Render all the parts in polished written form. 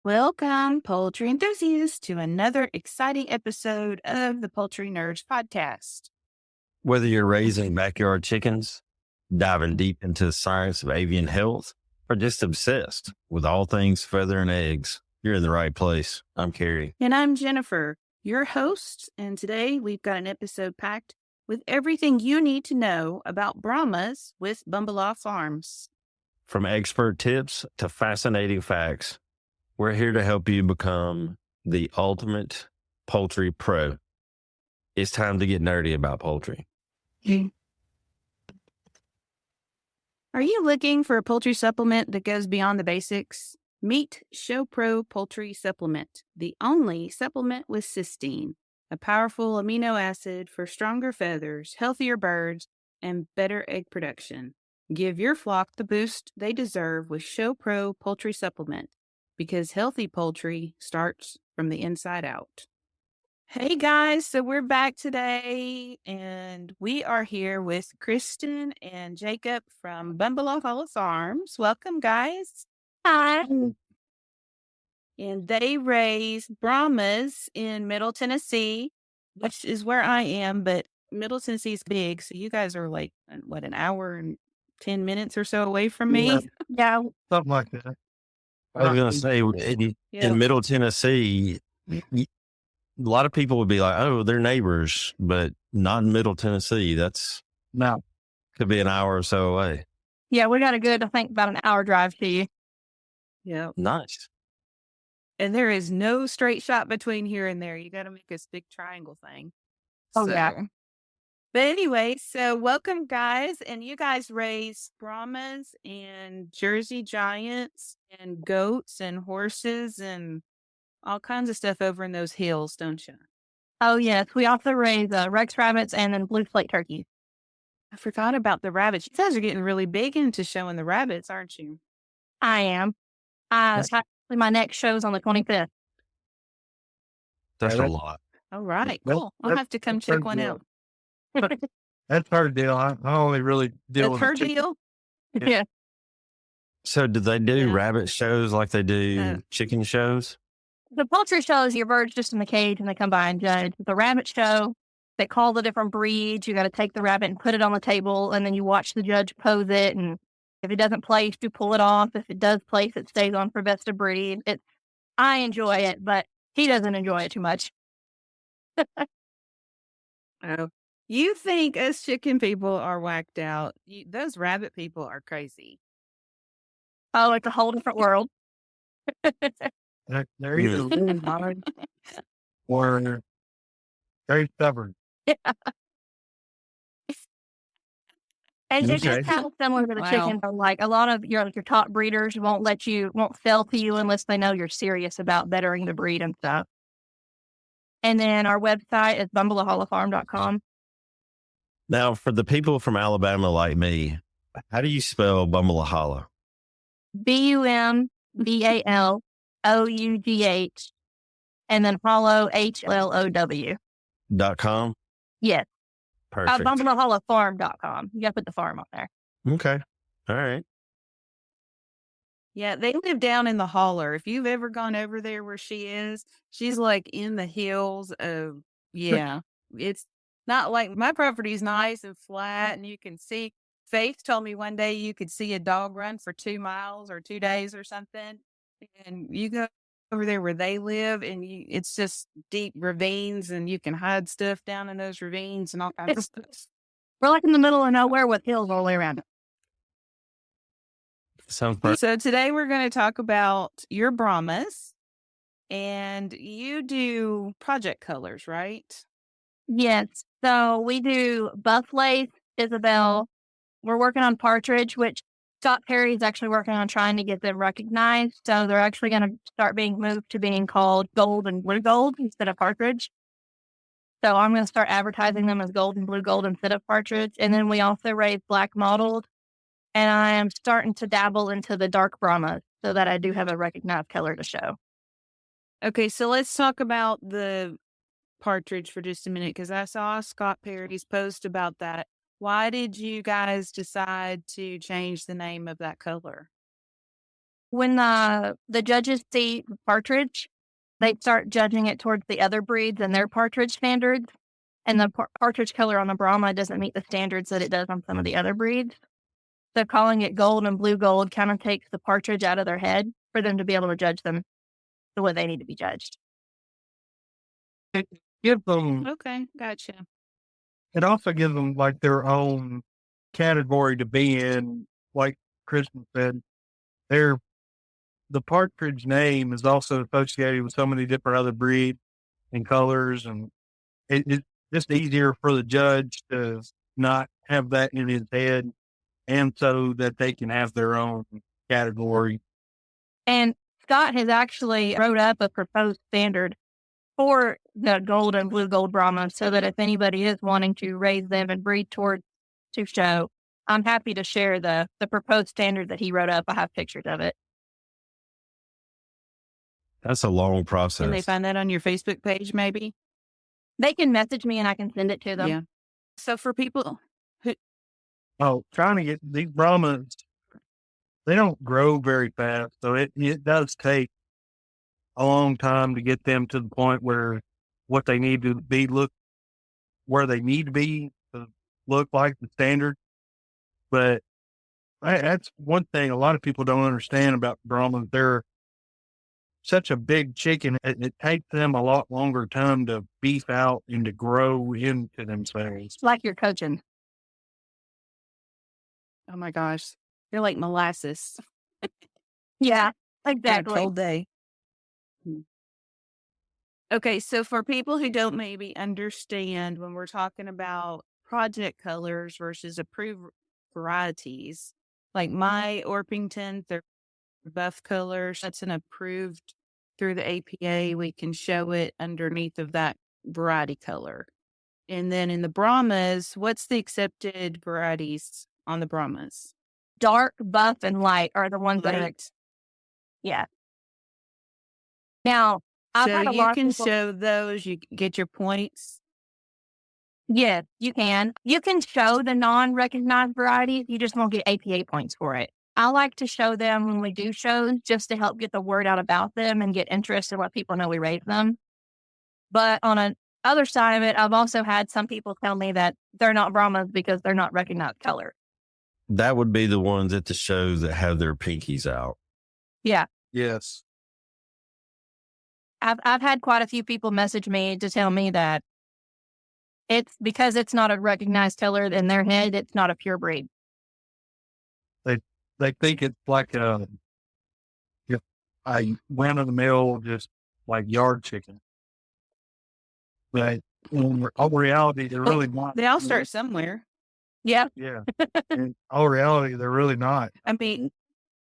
Welcome, poultry enthusiasts, to another exciting episode of the Poultry Nerds podcast. Whether you're raising backyard chickens, diving deep into the science of avian health, or just obsessed with all things feather and eggs, you're in the right place. I'm Carey. And I'm Jennifer, your host. And today we've got an episode packed with everything you need to know about Brahmas with Bumbalough Farms. From expert tips to fascinating facts, we're here to help you become the ultimate poultry pro. It's time to get nerdy about poultry. Are you looking for a poultry supplement that goes beyond the basics? Meet Show Pro Poultry Supplement, the only supplement with cysteine, a powerful amino acid for stronger feathers, healthier birds, and better egg production. Give your flock the boost they deserve with Show Pro Poultry Supplement, because healthy poultry starts from the inside out. Hey guys, so we're back today, and we are here with Christen and Jacob from Bumbalough Farms. Welcome, guys. Hi. And they raise Brahmas in Middle Tennessee, which is where I am, but Middle Tennessee is big, so you guys are like, an hour and 10 minutes or so away from me? Yeah. Something like that. I was going to say, in Middle Tennessee, a lot of people would be like, oh, they're neighbors, but not in Middle Tennessee. No. Could be an hour or so away. Yeah, we got a good, I think, about an hour drive to you. Yeah. Nice. And there is no straight shot between here and there. You got to make this big triangle thing. Oh, yeah. But anyway, so welcome, guys. And you guys raise Brahmas and Jersey Giants and goats and horses and all kinds of stuff over in those hills, don't you? Oh, yes. We also raise Rex rabbits and then Blue Slate turkeys. I forgot about the rabbits. You guys are getting really big into showing the rabbits, aren't you? I am. Actually, my next show's on the 25th. That's Yeah, a lot. All right, Well, cool. I'll have to come check one out. That's her deal. I only really deal That's with her the chicken. deal? Yeah. So do they do Yeah. rabbit shows like they do No. chicken shows? The poultry show is your birds just in the cage and they come by and judge. The rabbit show, they call the different breeds. You got to take the rabbit and put it on the table, and then you watch the judge pose it. And if it doesn't place, you pull it off. If it does place, it stays on for best of breed. I enjoy it, but he doesn't enjoy it too much. Oh, you think us chicken people are whacked out. Those rabbit people are crazy. Oh, it's a whole different world. They're either really hard or very stubborn. And it's Okay. just kind of similar to the Wow. chicken. Like a lot of your top breeders won't sell to you unless they know you're serious about bettering the breed and stuff. And then our website is bumbalough.com. Now, for the people from Alabama like me, how do you spell Bumbalough? BUMBALOUGH and then hollow HLOW. .com? Yes. Perfect. BumbalougHollowFarm.com. You got to put the farm on there. Okay. All right. Yeah, they live down in the holler. If you've ever gone over there where she is, she's like in the hills of, it's not like my property's nice and flat and you can see. Faith told me one day you could see a dog run for 2 miles or 2 days or something. And you go over there where they live and it's just deep ravines and you can hide stuff down in those ravines and all kinds of stuff. We're like in the middle of nowhere with hills all the way around. Sounds perfect. So today we're going to talk about your Brahmas, and you do project colors, right? Yes. So we do buff lace, Isabel. We're working on partridge, which Scott Perry is actually working on trying to get them recognized. So they're actually going to start being moved to being called gold and blue gold instead of partridge. So I'm going to start advertising them as gold and blue gold instead of partridge. And then we also raise black mottled. And I am starting to dabble into the dark Brahma so that I do have a recognized color to show. Okay, so let's talk about the partridge for just a minute, because I saw Scott Perry's post about that. Why did you guys decide to change the name of that color? When the judges see partridge, they start judging it towards the other breeds and their partridge standards. And the partridge color on the Brahma doesn't meet the standards that it does on some of the other breeds. So calling it gold and blue gold kind of takes the partridge out of their head for them to be able to judge them the way they need to be judged. It gives them, Okay, gotcha. it also gives them like their own category to be in. Like Christen said, the partridge name is also associated with so many different other breeds and colors, and it's just easier for the judge to not have that in his head, and so that they can have their own category. And Scott has actually wrote up a proposed standard for the gold and blue gold Brahma so that if anybody is wanting to raise them and breed towards to show, I'm happy to share the proposed standard that he wrote up. I have pictures of it. That's a long Can they process. find that on your Facebook page, maybe? They can message me and I can send it to them. Yeah. So for people who, Trying to get these Brahmas, they don't grow very fast, so it does take a long time to get them to the point where what they need to be where they need to be to look like the standard. But that's one thing a lot of people don't understand about Brahmas. They're such a big chicken. It takes them a lot longer time to beef out and to grow into themselves. It's like you're coaching. oh my gosh, they're like molasses. Yeah, on a exactly. cold day. Okay, so for people who don't maybe understand when we're talking about project colors versus approved varieties, like my Orpington, they're buff colors. That's an approved through the APA. We can show it underneath of that variety color. And then in the Brahmas, what's the accepted varieties on the Brahmas? Dark, buff, and light are the ones that are, Light. yeah. Now, I've So had a you lot of can people, show those, you get your points. yes, you can. You can show the non-recognized varieties. You just won't get APA points for it. I like to show them when we do shows just to help get the word out about them and get interest and let people know we raise them. But on the other side of it, I've also had some people tell me that they're not Brahmas because they're not recognized color. That would be the ones at the shows that have their pinkies out. Yeah. Yes. I've had quite a few people message me to tell me that it's because it's not a recognized color in their head, it's not a pure breed. They think it's like a run of the mill, just like yard chicken. But in all reality, they're really not. They all start somewhere. Yeah. Yeah. In all reality, they're really not. I mean,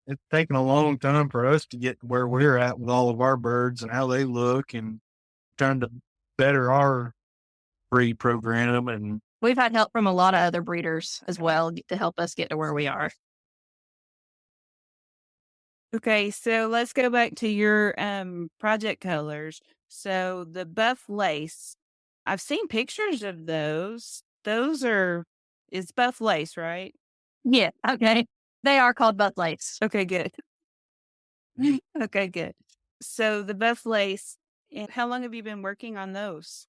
It's taken a long time for us to get to where we're at with all of our birds and how they look, and trying to better our breed program. And We've had help from a lot of other breeders as well to help us get to where we are. okay, so let's go back to your project colors. So the buff lace, I've seen pictures of those. It's buff lace, right? Yeah. Okay. They are called buff lace. Okay, good. Okay, good. So the buff lace, and how long have you been working on those?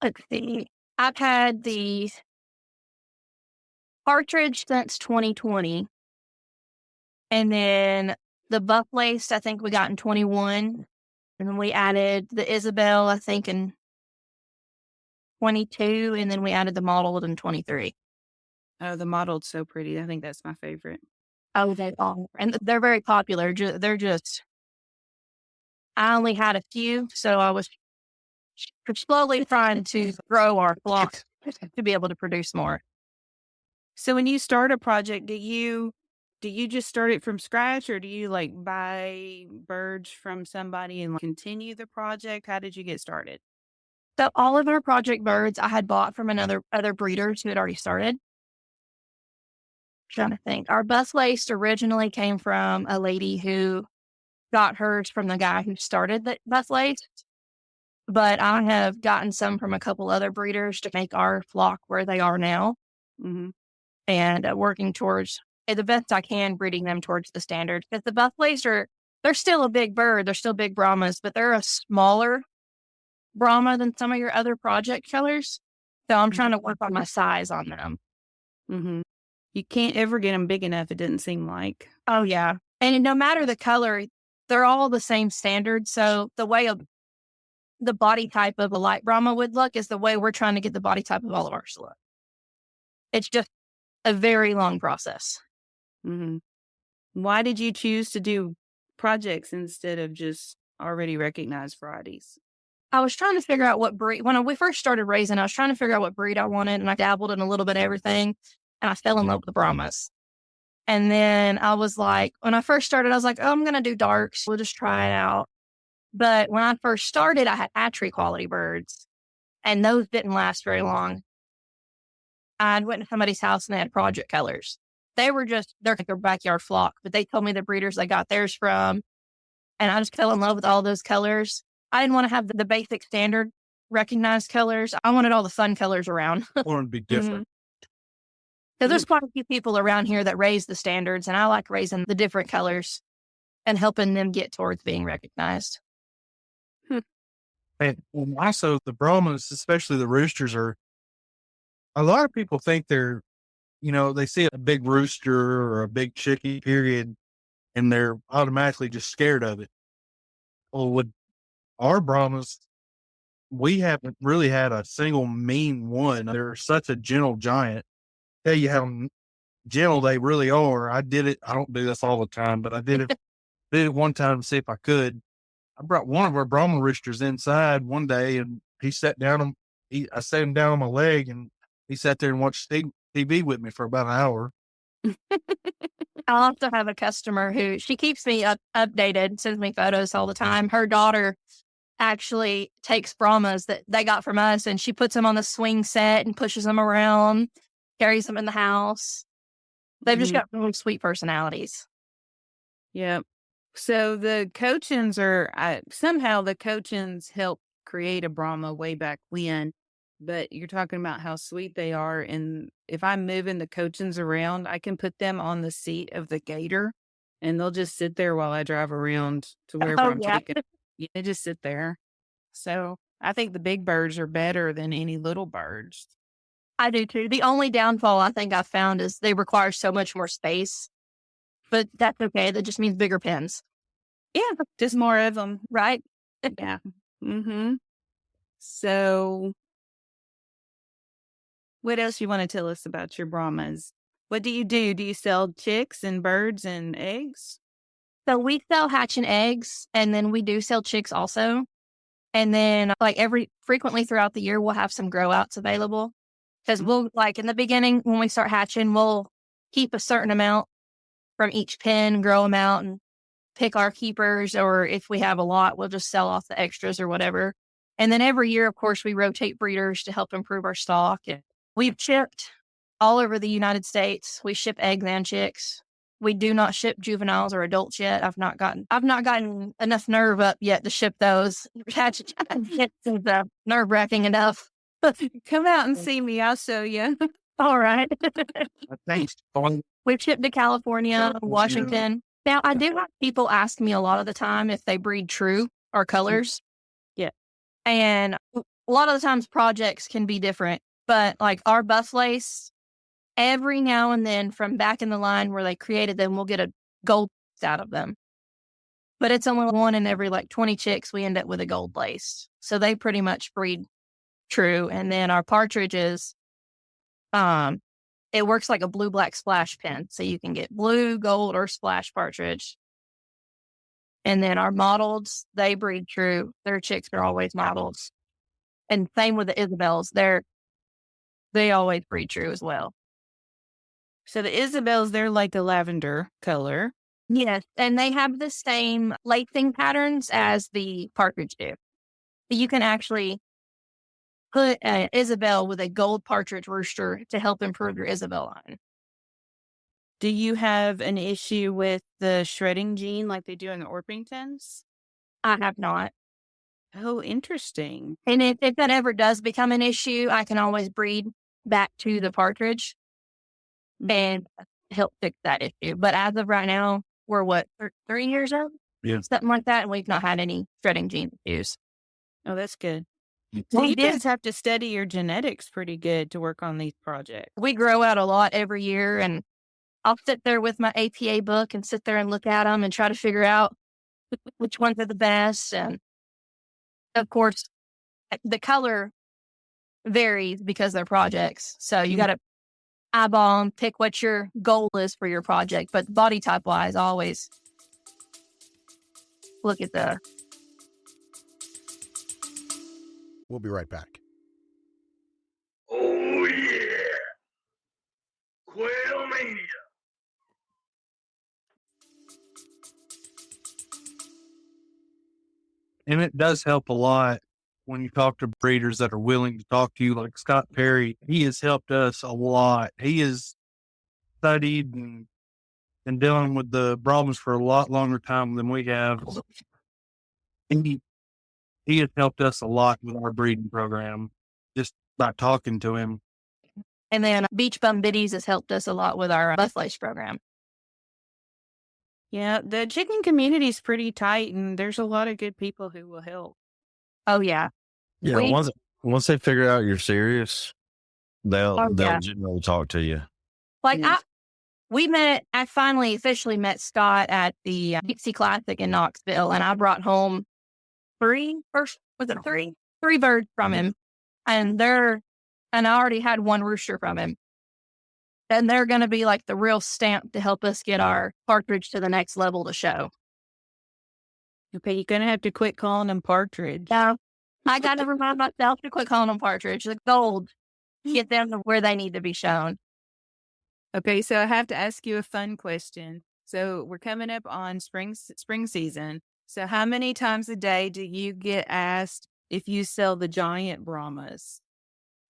Let's see. I've had the partridge since 2020. And then the buff lace, I think we got in 21. And then we added the Isabel, I think, in 22. And then we added the mottled in 23. Oh, the mottled so pretty. I think that's my favorite. Oh, they are. And they're very popular. I only had a few, so I was slowly trying to grow our flock to be able to produce more. So when you start a project, do you just start it from scratch, or do you like buy birds from somebody and continue the project? How did you get started? So all of our project birds I had bought from other breeders who had already started. Trying to think. Our buff lace originally came from a lady who got hers from the guy who started the buff lace. But I have gotten some from a couple other breeders to make our flock where they are now. Mm-hmm. And working towards the best I can breeding them towards the standard. Because the buffaloes they're still a big bird. They're still big Brahmas, but they're a smaller Brahma than some of your other project colors. So I'm trying to work on my size on them. Mm-hmm. You can't ever get them big enough, it doesn't seem like. Oh, yeah. And no matter the color, they're all the same standard. So the way the body type of a light Brahma would look is the way we're trying to get the body type of all of ours to look. It's just a very long process. Mm-hmm. Why did you choose to do projects instead of just already recognized varieties? I was trying to figure out what breed, when we first started raising, I was trying to figure out what breed I wanted, and I dabbled in a little bit of everything, and I fell in love with the Brahmas. And then I was like, when I first started, I was like, oh, I'm going to do darks. We'll just try it out. But when I first started, I had hatchery quality birds, and those didn't last very long. I went to somebody's house and they had project colors. They're like their backyard flock, but they told me the breeders they got theirs from. And I just fell in love with all those colors. I didn't want to have the basic standard recognized colors. I wanted all the fun colors around. I want to be different. Because there's quite a few people around here that raise the standards, and I like raising the different colors and helping them get towards being recognized. And also the Brahmas, especially the roosters, a lot of people think they're, they see a big rooster or a big chickie, period, and they're automatically just scared of it. Well, with our Brahmas, we haven't really had a single mean one. They're such a gentle giant. Tell you how gentle they really are. I did it. I don't do this all the time, but I did it one time to see if I could. I brought one of our Brahma roosters inside one day, and he sat down. I sat him down on my leg, and he sat there and watched TV with me for about an hour. I also have a customer who she keeps me updated, sends me photos all the time. Her daughter actually takes Brahmas that they got from us, and she puts them on the swing set and pushes them around, carries them in the house. They've just got really sweet personalities. Yep. So the Cochins somehow the Cochins helped create a Brahma way back when, but you're talking about how sweet they are. And if I'm moving the Cochins around, I can put them on the seat of the gator and they'll just sit there while I drive around to wherever I'm taking. They just sit there. So I think the big birds are better than any little birds. I do too. The only downfall I think I've found is they require so much more space, but that's okay. That just means bigger pens. Yeah, just more of them. Right? Yeah. Mm-hmm. So what else you want to tell us about your Brahmas? What do you do? Do you sell chicks and birds and eggs? So we sell hatch and eggs, and then we do sell chicks also. And then frequently throughout the year, we'll have some grow outs available. Because we'll, in the beginning, when we start hatching, we'll keep a certain amount from each pen, grow them out, and pick our keepers. Or if we have a lot, we'll just sell off the extras or whatever. And then every year, of course, we rotate breeders to help improve our stock. And we've shipped all over the United States. We ship eggs and chicks. We do not ship juveniles or adults yet. I've not gotten enough nerve up yet to ship those. It's nerve-wracking enough. Come out and see me. I'll show you. All right. Thanks. We've shipped to California, Washington. Now, I do have people ask me a lot of the time if they breed true or colors. Yeah. And a lot of the times projects can be different. But our buff lace, every now and then from back in the line where they created them, we'll get a gold out of them. But it's only one in every 20 chicks we end up with a gold lace. So they pretty much breed true. And then our partridges, it works like a blue-black splash pen. So you can get blue, gold, or splash partridge. And then our mottled, they breed true. Their chicks are always mottled. And same with the Isabels. They always breed true as well. So the Isabels, they're like the lavender color. Yes, and they have the same lacing patterns as the partridge do. You can actually put an Isabel with a gold partridge rooster to help improve your Isabel line. Do you have an issue with the shredding gene like they do in the Orpingtons? I have not. Oh, interesting. And if that ever does become an issue, I can always breed back to the partridge. And help fix that issue. But as of right now, we're 3 years old? Yeah. Something like that. And we've not had any shedding gene issues. Oh, that's good. So you guys have to study your genetics pretty good to work on these projects. We grow out a lot every year, and I'll sit there with my APA book and sit there and look at them and try to figure out which ones are the best. And of course, the color varies because they're projects. So you got to eyeball and pick what your goal is for your project. But body type wise, always look at the. We'll be right back. Oh, yeah. Quail mania. And it does help a lot when you talk to breeders that are willing to talk to you, like Scott Perry. He has helped us a lot. He has studied and been dealing with the Brahmas for a lot longer time than we have. And he has helped us a lot with our breeding program just by talking to him. And then Beach Bum Biddies has helped us a lot with our Buffalo's program. Yeah, the chicken community is pretty tight, and there's a lot of good people who will help. Oh, yeah. Yeah, once they figure out you're serious, they'll generally talk to you. Like I finally officially met Scott at the Dixie Classic in Knoxville, and I brought home three birds from him, and I already had one rooster from him. And they're going to be like the real stamp to help us get our partridge to the next level to show. Okay, you're going to have to quit calling them partridge. Yeah, I got to remind myself to quit calling them partridge. The gold, get them to where they need to be shown. Okay, so I have to ask you a fun question. So we're coming up on spring season. So how many times a day do you get asked if you sell the giant Brahmas?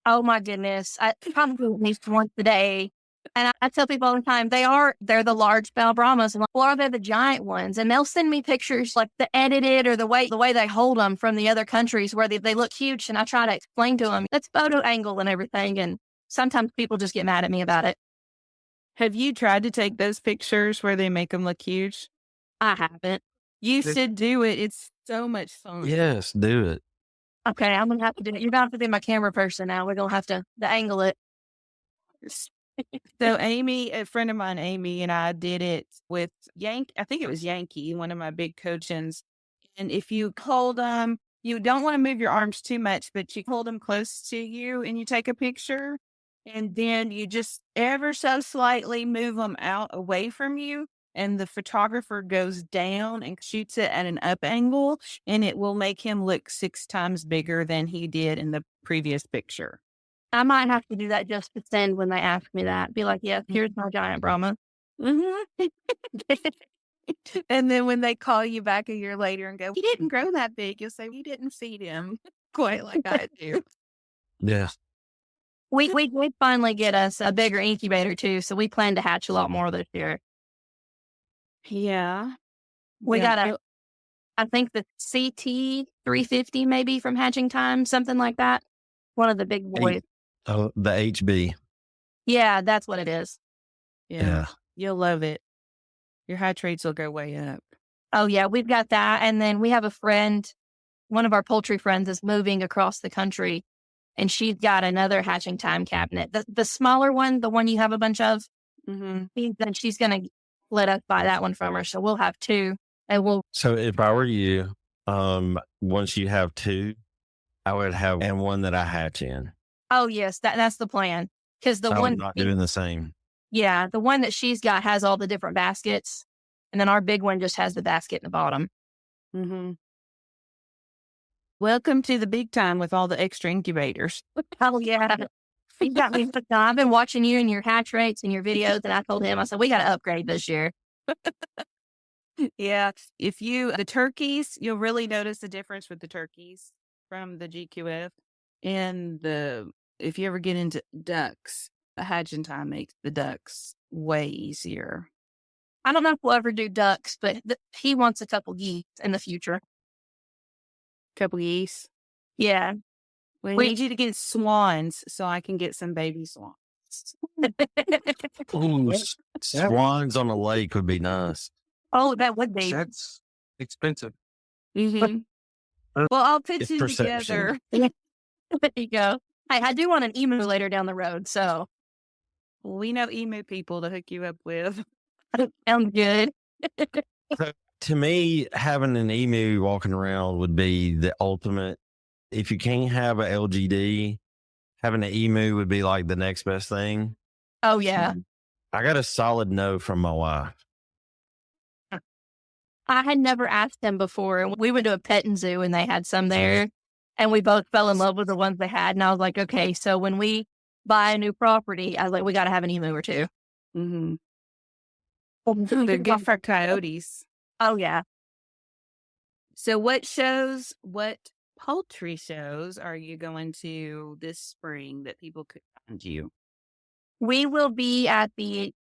Oh my goodness. I probably at least once a day. And I tell people all the time, they're the large bell Brahmas, or they're the giant ones. And they'll send me pictures like the edited or the way they hold them from the other countries where they look huge. And I try to explain to them, that's photo angle and everything. And sometimes people just get mad at me about it. Have you tried to take those pictures where they make them look huge? I haven't. You should do it. It's so much fun. Yes, do it. Okay, I'm going to have to do it. You're going to have to be my camera person now. We're going to have to angle it. So Amy, a friend of mine, Amy, and I did it with I think it was Yankee, one of my big coachins. And if you hold them, you don't want to move your arms too much, but you hold them close to you and you take a picture. And then you just ever so slightly move them out away from you. And the photographer goes down and shoots it at an up angle, and it will make him look 6 times bigger than he did in the previous picture. I might have to do that just to send when they ask me that. Be like, yes, here's my giant Brahma. Mm-hmm. And then when they call you back a year later and go, he didn't grow that big, you'll say, we didn't feed him quite like I do. Yeah. We did finally get us a bigger incubator too, so we plan to hatch a lot more this year. Yeah. We got I think the CT 350 maybe from Hatching Time, something like that. One of the big boys. Oh, the HB. Yeah, that's what it is. Yeah. You'll love it. Your hatch rates will go way up. Oh yeah, we've got that. And then we have a friend, one of our poultry friends is moving across the country, and she's got another Hatching Time cabinet. The smaller one, the one you have a bunch of, then she's going to let us buy that one from her. So we'll have 2. And So if I were you, once you have 2, I would have one that I hatch in. Oh yes, that's the plan. Because I'm not doing the same. Yeah, the one that she's got has all the different baskets, and then our big one just has the basket in the bottom. Mm-hmm. Welcome to the big time with all the extra incubators. Oh yeah, you got me. I've been watching you and your hatch rates and your videos, and I told him, I said, we got to upgrade this year. Yeah, the turkeys, you'll really notice the difference with the turkeys from the GQF, and if you ever get into ducks, the Hatching Time makes the ducks way easier. I don't know if we'll ever do ducks, but he wants a couple geese in the future. Couple geese? Yeah. We need you to get swans so I can get some baby swans. Ooh, swans on a lake would be nice. Oh, that would be. That's expensive. Mm-hmm. Well, I'll pitch It's you perception. together. There you go. Hey, I do want an emu later down the road, so We know emu people to hook you up with. sounds good. To me, having an emu walking around would be the ultimate. If you can't have a LGD, having an emu would be like the next best thing. Oh, yeah. I got a solid no from my wife. I had never asked them before. We went to a petting zoo and they had some there, and we both fell in love with the ones they had. And I was like, okay, so when we buy a new property, I was like, we got to have an emu or two. Mm-hmm. They're good for coyotes. Oh, yeah. So what poultry shows are you going to this spring that people could find you? We will be at the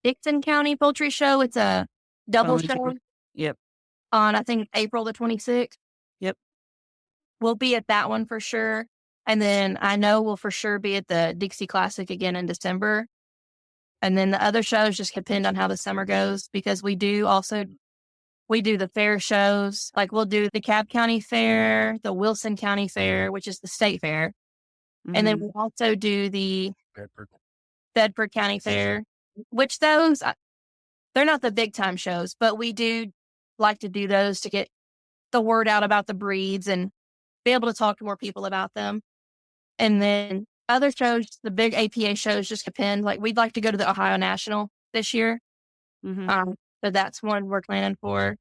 Dixon County Poultry Show. It's a double show. Yep. On, I think, April the 26th. Yep. We'll be at that one for sure. And then I know we'll for sure be at the Dixie Classic again in December. And then the other shows just depend on how the summer goes, because we do the fair shows. Like we'll do the Cobb County Fair, the Wilson County Fair, which is the state fair. Mm-hmm. And then we'll also do the Bedford County Fair, which they're not the big time shows, but we do like to do those to get the word out about the breeds and be able to talk to more people about them. And then other shows, the big APA shows just depend. Like we'd like to go to the Ohio National this year. Mm-hmm. So that's one we're planning for.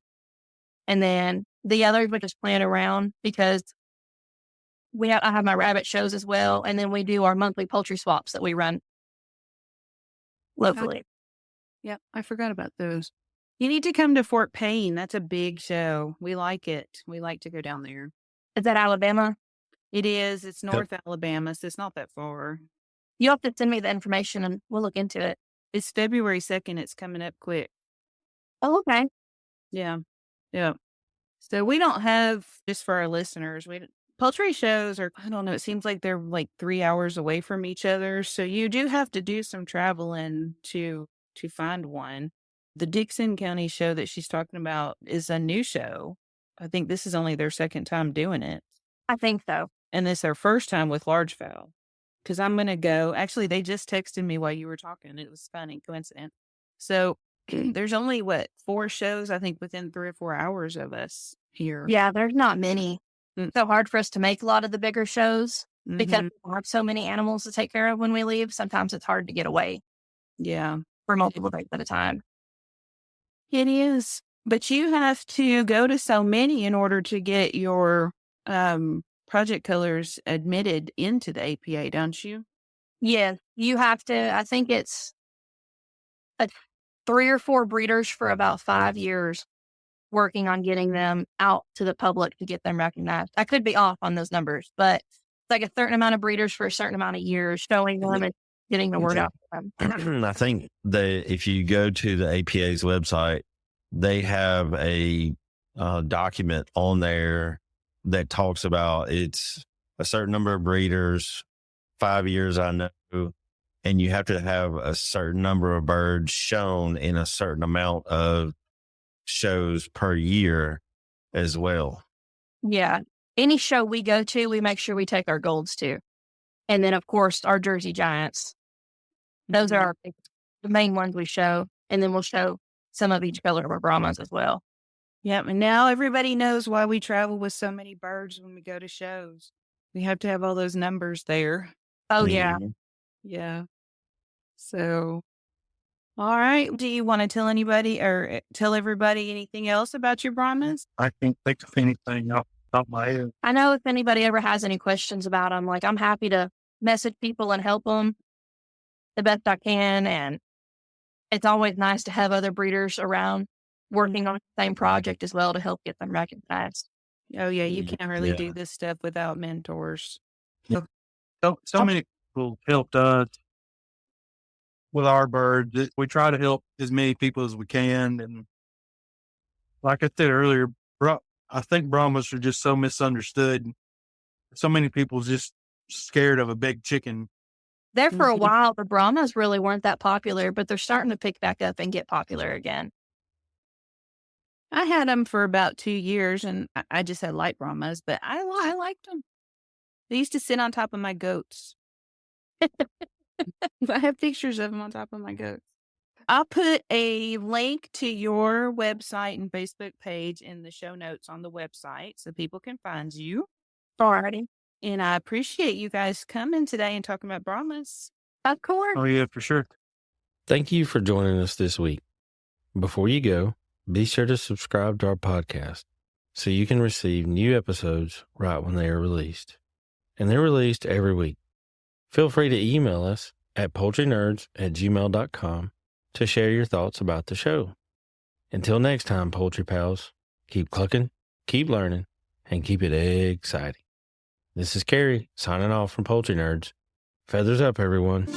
And then the others we just plan around, because I have my rabbit shows as well. And then we do our monthly poultry swaps that we run locally. Yeah, I forgot about those. You need to come to Fort Payne. That's a big show. We like it. We like to go down there. Is that Alabama? It is. It's North Alabama, so it's not that far. You'll have to send me the information and we'll look into it. It's February 2nd. It's coming up quick. Oh, okay. Yeah. Yeah. So we don't have, just for our listeners, poultry shows are, I don't know, it seems like they're like 3 hours away from each other. So you do have to do some traveling to find one. The Dixon County show that she's talking about is a new show. I think this is only their second time doing it. I think so. And it's their first time with large fowl. Because I'm going to go. Actually, they just texted me while you were talking. It was funny, coincidence. So there's only, 4 shows, I think, within 3 or 4 hours of us here. Yeah, there's not many. Mm. It's so hard for us to make a lot of the bigger shows because Mhm. we have so many animals to take care of when we leave. Sometimes it's hard to get away Yeah, for multiple days at a time. it is. But you have to go to so many in order to get your project colors admitted into the APA, don't you? Yes, you have to. I think it's 3 or 4 breeders for about 5 years working on getting them out to the public to get them recognized. I could be off on those numbers, but it's like a certain amount of breeders for a certain amount of years showing them and getting the word out to them. I think if you go to the APA's website, they have a document on there that talks about it's a certain number of breeders, 5 years, I know, and you have to have a certain number of birds shown in a certain amount of shows per year as well. Yeah. Any show we go to, we make sure we take our golds to. And then, of course, our Jersey Giants. Those are the main ones we show. And then we'll show some of each color of our Brahmas as well. Yep. And now everybody knows why we travel with so many birds when we go to shows. We have to have all those numbers there. Oh, yeah. Yeah. So, all right. Do you want to tell anybody or tell everybody anything else about your Brahmas? I can't think of anything off the top of my head. I know if anybody ever has any questions about them, like I'm happy to message people and help them the best I can. And it's always nice to have other breeders around working on the same project as well to help get them recognized. Oh, yeah. You can't really Yeah. do this stuff without mentors. So many people helped us with our birds. We try to help as many people as we can. And like I said earlier, I think Brahmas are just so misunderstood. So many people just scared of a big chicken There for a Mhm. while, the Brahmas really weren't that popular, but they're starting to pick back up and get popular again. I had them for about 2 years, and I just had light Brahmas, but I liked them. They used to sit on top of my goats. I have pictures of them on top of my goats. I'll put a link to your website and Facebook page in the show notes on the website so people can find you. Alrighty. And I appreciate you guys coming today and talking about Brahmas. Of course. Oh yeah, for sure. Thank you for joining us this week. Before you go, be sure to subscribe to our podcast so you can receive new episodes right when they are released. And they're released every week. Feel free to email us at poultrynerds@gmail.com to share your thoughts about the show. Until next time, Poultry Pals, keep clucking, keep learning, and keep it exciting. This is Carey signing off from Poultry Nerds. Feathers up, everyone.